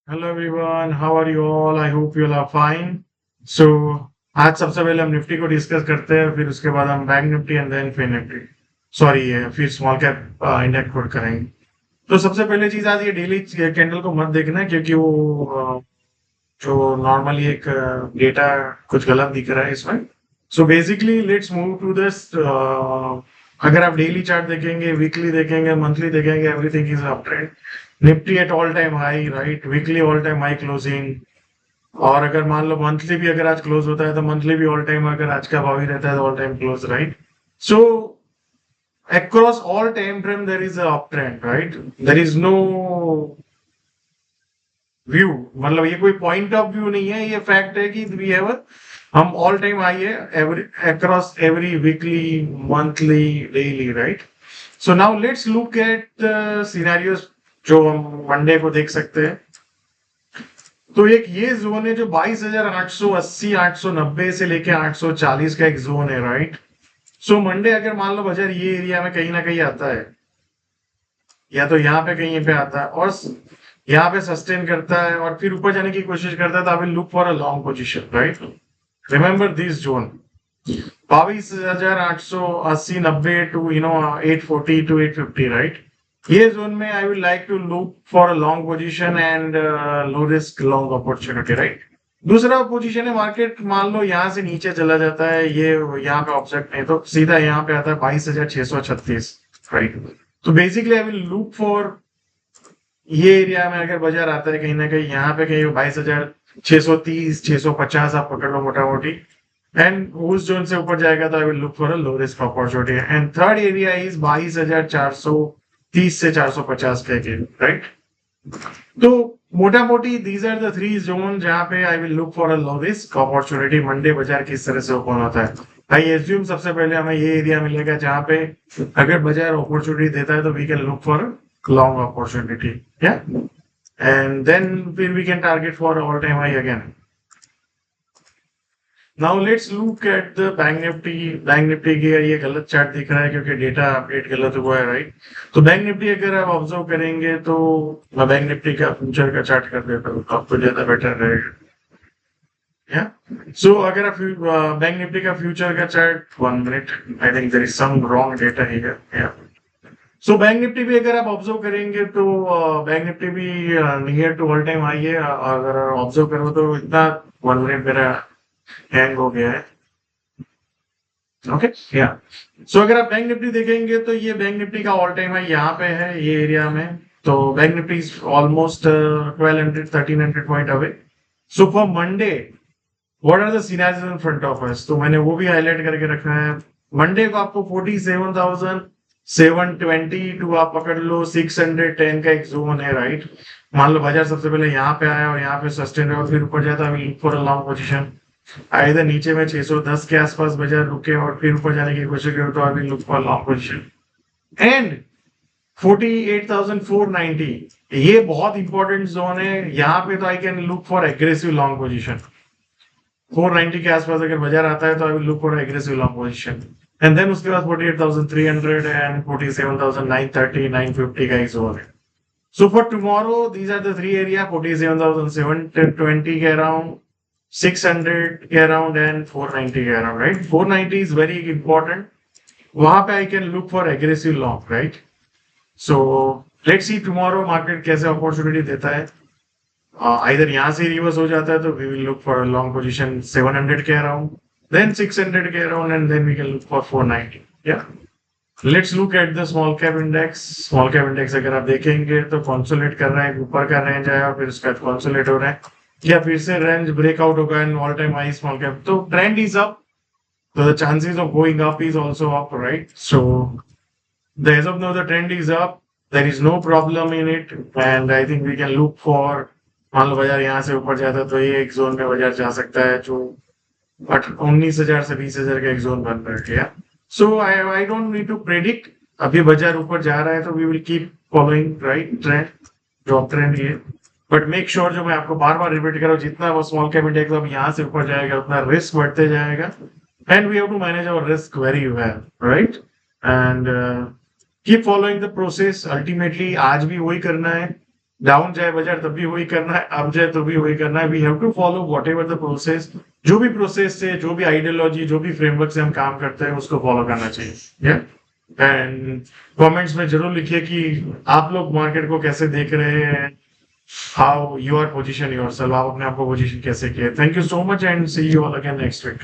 Hello everyone, how are you all? I hope you all are fine. So आज सबसे पहले हम Nifty को डिस्कस करते हैं, फिर उसके बाद हम बैंक निफ्टी एंड देन फिर निफ्टी, सॉरी फिर स्मॉल कैप इंडेक्स कोड करेंगे। तो सबसे पहले चीज, आज ये डेली कैंडल को मत देखना, क्योंकि वो जो नॉर्मली एक डेटा कुछ गलत दिख रहा है इसमें। So basically let's move to this. अगर आप डेली चार्ट देखेंगे, वीकली देखेंगे, मंथली देखेंगे, everything is up trend. Nifty at all time high, right? Weekly all time high closing. और अगर मान लो मंथली भी अगर आज क्लोज होता है तो मंथली भी ऑल टाइम, अगर आज का भाव ही रहता है तो all time close, right? So across all time frame there is a uptrend, right? There is no view, मतलब ये कोई पॉइंट ऑफ व्यू नहीं है, ये फैक्ट है कि वी हैव हम ऑल टाइम हाई है every across every weekly, monthly, daily, right? So now let's look at scenarios जो हम मंडे को देख सकते हैं। तो एक ये जोन है जो 22,880 890 से लेके 840 का एक जोन है, राइट? सो मंडे अगर मान लो बाजार ये एरिया में कहीं ना कहीं आता है, या तो यहाँ पे कहीं पे आता है और यहाँ पे सस्टेन करता है और फिर ऊपर जाने की कोशिश करता है, तो I will look for a long position, right? Remember this zone 22,880 90 to 840 to 850, right? ये जोन में I will like to look for a long position and low risk long opportunity, right? दूसरा पोजीशन है, market मान लो यहाँ से नीचे चला जाता है, ये यहाँ पे ऑब्जेक्ट नहीं तो सीधा यहाँ पे आता है 22,636, राइट? तो basically I will look for ये एरिया में, अगर बाजार आता है कहीं ना कहीं यहाँ पे कहीं 22,630 650 आप पकड़ लो मोटा मोटी, एंड उस जोन से ऊपर जाएगा तो I will look for a low risk opportunity. And third area is 22,430 से 450 के अगेन, राइट? तो मोटा मोटी these are the three zone जहां पे I will look for a low risk opportunity. Monday बाजार किस तरह से ओपन होता है, आई एज्यूम सबसे पहले हमें ये एरिया मिलेगा जहां पे अगर बाजार अपॉर्चुनिटी देता है तो we can look for long opportunity, yeah, and then we can target for all time high again. Now let's look at the bank nifty. Bank Nifty की ये गलत चार्ट दिख रहा है क्योंकि डेटा अपडेट गलत हुआ है, राइट? तो बैंक निफ्टी अगर आप ऑब्जर्व करेंगे तो मैं बैंक निफ्टी का फ्यूचर का चार्ट कर देता हूँ, आपको ज्यादा बेटर रहेगा। सो अगर आप बैंक निफ्टी का फ्यूचर का chart, 1 minute, I think there is some wrong data here. So bank Nifty भी अगर आप ऑब्जर्व करेंगे तो बैंक निफ्टी भी near to all time high है। अगर ऑब्जर्व करो तो इतना, 1 मिनट मेरा हैंग हो गया है, ओके, या। सो अगर आप बैंक निफ्टी देखेंगे तो ये बैंक निफ्टी का ऑल टाइम हाई यहाँ पे है, ये एरिया में। तो bank Nifty is almost 1200 1300 point away. So for Monday what are the scenarios in front of us, तो मैंने वो भी हाईलाइट करके रखा है। मंडे को आपको 47,720 टू आप पकड़ लो 610 का एक जोन है, राइट? मान लो बाजार सबसे पहले यहाँ पे आया और यहाँ पे सस्टेन रहा, फिर ऊपर जाता है फॉर अ लॉन्ग पोजीशन। इधर नीचे में 610 के आसपास बाजार रुके और फिर ऊपर जाने की कोशिश करो तो I will look for long position. And 48,490 ये बहुत इंपॉर्टेंट जोन है, यहाँ पे तो I can look for aggressive long position. 490 के आसपास अगर बाजार आता है तो I will look for aggressive long position. And then उसके बाद 48,300 एंड 47,930 950 का एक जोन है। So for tomorrow these are the three area, 47,720 के अराउंड, 600 के अराउंड एंड 490 के around, right? 490 is very important, वहां पे I can look for aggressive long, right? So let's see tomorrow market कैसे अपॉर्चुनिटी देता है। इधर यहाँ से रिवर्स हो जाता है तो we will look for long position 700 के अराउंड, then 600 के around, and then we can look for 490. Yeah. Let's look at the small cap index. Small cap index अगर आप देखेंगे तो कंसोलिडेट कर रहे हैं, ऊपर का रेंज आया फिर उसका कंसोलिडेट हो रहा है, क्या फिर से रेंज ब्रेकआउट होगा in all time high small cap, तो ट्रेंड इज अप, तो the chances of going up is also up, right? So the as of now the trend is up, there is no problem in it, and I think we can look for, मान लो बाजार यहाँ से ऊपर जाता है तो ये एक जोन में बाजार जा सकता है जो 19,000 से 20,000 का एक जोन बन रहा है, क्या? So I don't need to predict, अभी बाजार ऊपर जा रहा है तो we will keep following, right, trend, जो ट्रेंड ये। बट मेक श्योर, जो मैं आपको बार बार रिपीट कर रहा हूँ, जितना वो स्मॉल कैप इंडेक्स अब यहाँ से ऊपर जाएगा उतना रिस्क बढ़ते जाएगा, and we have to manage our risk very well, right? And keep following the process. Ultimately आज भी वही करना है, डाउन जाए बाजार तब भी वही करना है, अप जाए तो भी वही करना है। We have to follow whatever the process, जो भी प्रोसेस से, जो भी आइडियोलॉजी, जो भी फ्रेमवर्क से हम काम करते हैं उसको फॉलो करना चाहिए। एंड कमेंट्स में जरूर लिखिए कि आप लोग मार्केट को कैसे देख रहे हैं, how you are position yourself, आप अपने आप को पोजिशन कैसे किए। Thank you so much and see you all again next week.